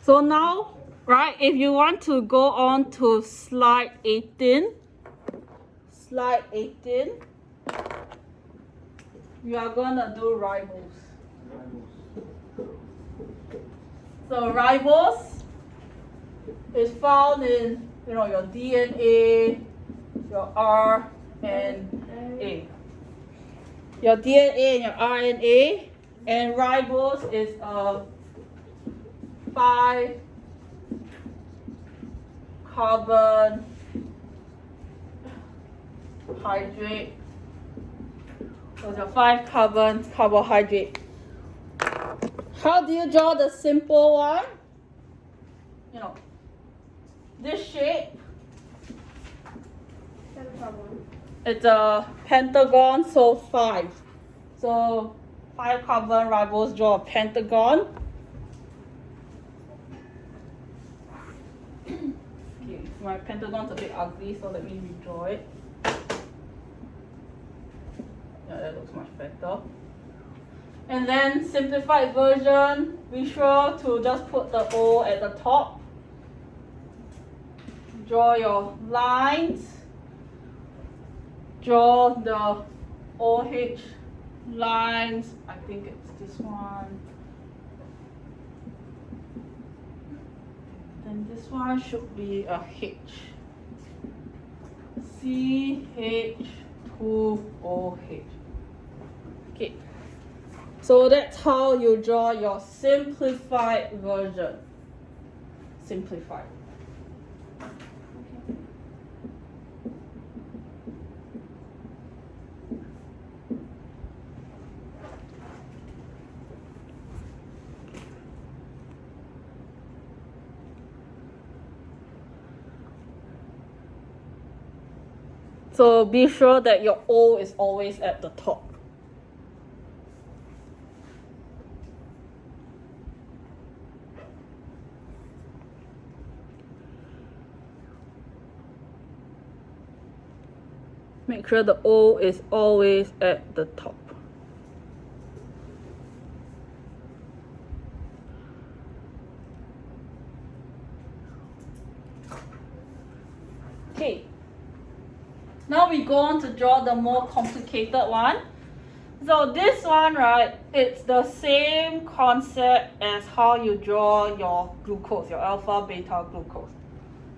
So now, right, if you want to go on to slide 18, you are gonna do ribose. So ribose is found in your DNA, your RNA. Your DNA and your RNA, and ribose is a 5-carbon hydrate. So it's a 5-carbon carbohydrate. How do you draw the simple one? This shape. It's a pentagon, so 5. So 5-carbon ribose, draw a pentagon. Okay, my pentagon's a bit ugly, so let me redraw it. Yeah, that looks much better. And then simplified version, be sure to just put the O at the top. Draw your lines. Draw the OH lines. I think it's this one. Then this one should be a H. CH2OH. Okay. So that's how you draw your simplified version. Simplified. So be sure that your O is always at the top. Make sure the O is always at the top. Okay. Now we go on to draw the more complicated one. So this one, right, it's the same concept as how you draw your glucose, your alpha beta glucose.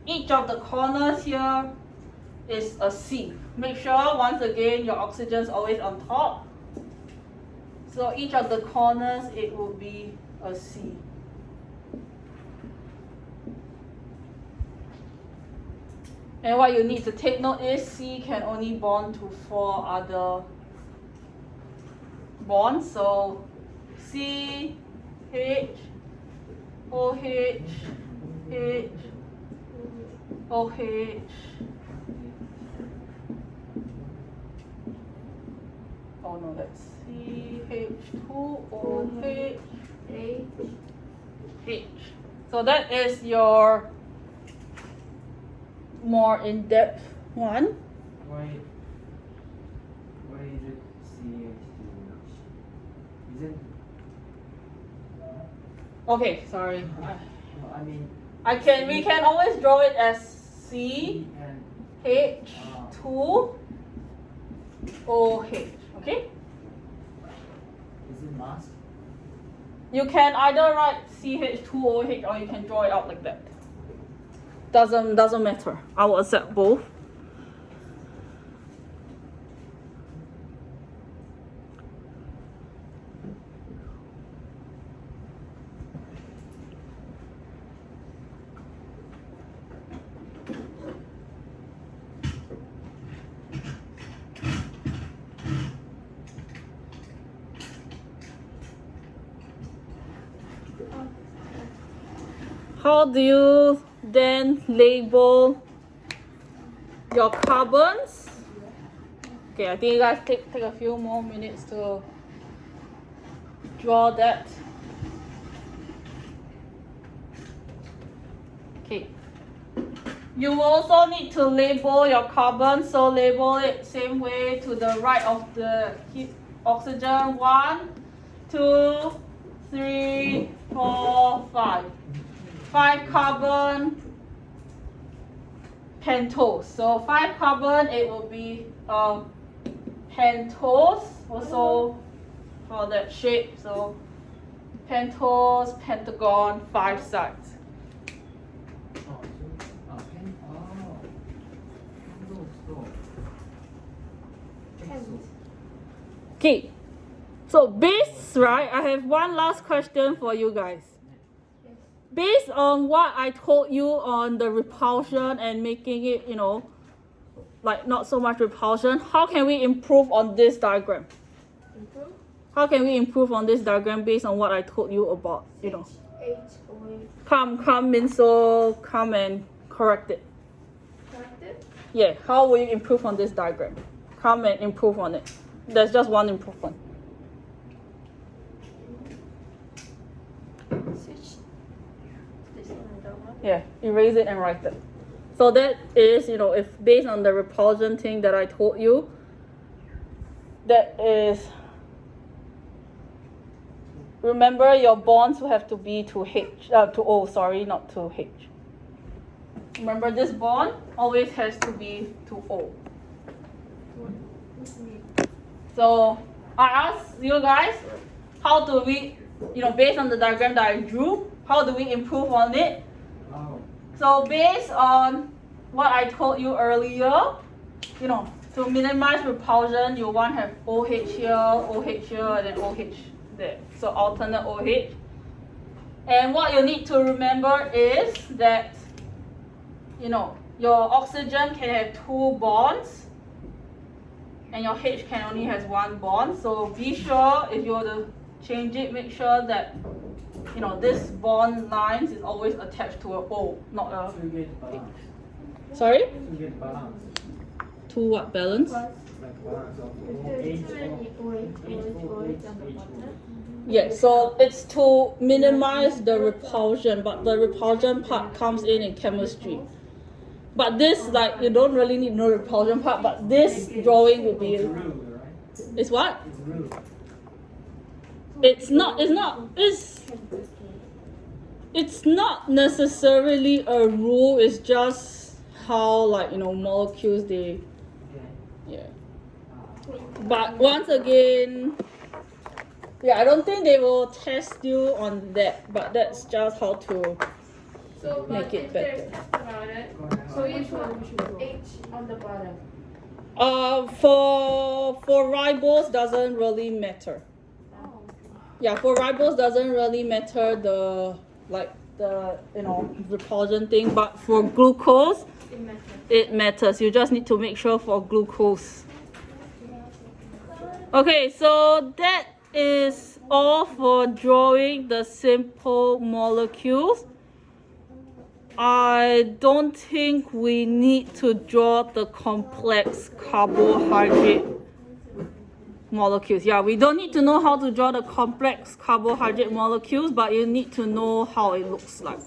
Each of the corners here is a C. Make sure, once again, your oxygen is always on top. So each of the corners, it will be a C. And what you need to take note is C can only bond to 4 other bonds. So C, H, OH, H, OH. Oh no, that's CH2OH, H. So that is your more in-depth one. Why is it CH2OH? Isn't Okay, sorry. I mean We can always draw it as C and H2OH. Okay? is it mass? You can either write CH2OH or you can draw it out like that. Doesn't matter. I will accept both. How do you then label your carbons? Okay, I think you guys take a few more minutes to draw that. Okay. You will also need to label your carbon, so label it same way to the right of the oxygen. 1, 2, 3, 4, 5. 5 carbon pentose. So 5 carbon, it will be pentose also for that shape. So pentose, pentagon, 5 sides. Okay, so base, right? I have one last question for you guys. Based on what I told you on the repulsion and making it, you know, like not so much repulsion, how can we improve on this diagram? Improve? How can we improve on this diagram based on what I told you about, you know? Come Minso, come and correct it. Correct it? Yeah, how will you improve on this diagram? Come and improve on it. There's just one improvement. Switch this one and that one. Yeah, erase it and write it. So that is, you know, if based on the repulsion thing that I told you, that is, remember your bonds will have to be to O, sorry, not to H. Remember this bond always has to be to O. So I asked you guys, how do we, you know, based on the diagram that I drew, how do we improve on it? So based on what I told you earlier, you know, to minimize repulsion, you want to have OH here, and then OH there. So alternate OH. And what you need to remember is that, you know, your oxygen can have 2 bonds, and your H can only has 1 bond. So be sure if you want to change it, make sure that, you know, this bond lines is always attached to a O, not a. So you get balance. Sorry? So you get balance. To what balance? Like balance of If there's too many OH on the bottom. Yeah, so it's to minimize the repulsion, but the repulsion part comes in chemistry. But this, like, you don't really need no repulsion part, but this drawing will be. It's rule, right? It's what? It's rule. It's not necessarily a rule, it's just how, like, you know, molecules they, Okay. yeah. But once again, yeah, I don't think they will test you on that, but that's just how to So, but make it if there's better. test about it, so you put H on the bottom. For ribose doesn't really matter. Oh. Yeah, for ribose doesn't really matter the, like, the, you know, repulsion thing, but for glucose, It matters. it matters. You just need to make sure for glucose. Okay, so that is all for drawing the simple molecules. I don't think we need to draw the complex carbohydrate molecules. Yeah, we don't need to know how to draw the complex carbohydrate molecules, but you need to know how it looks like.